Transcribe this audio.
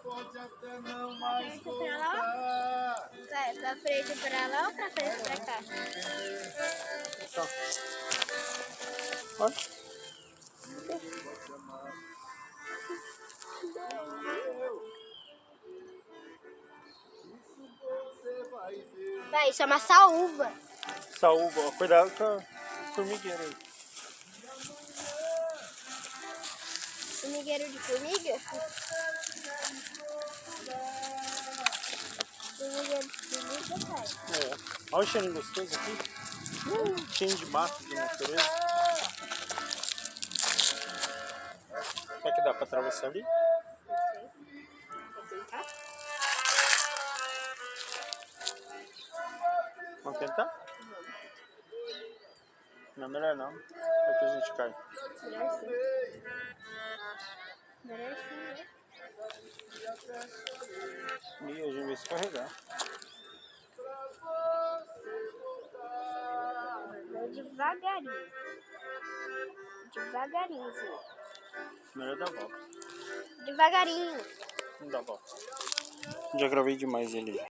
Frente pra lá? Vai, pra frente pra lá ou pra frente pra cá? Tá. Olha. Vai, isso é uma saúva. Saúva, ó, cuidado com a formigueira aí. Formigueiro de formiga? Formigueiro de formiga, pai. É. Olha o cheirinho gostoso aqui. Cheio de mato, de natureza. Será que dá pra atravessar ali? Vamos tentar? Não, melhor não. Depois a gente cai. Melhor sim. Melhor sim, né? E a gente vai escorregar. Vai devagarinho. Devagarinho, Zé. Melhor dar volta. Devagarinho. Não dá volta. Já gravei demais ele.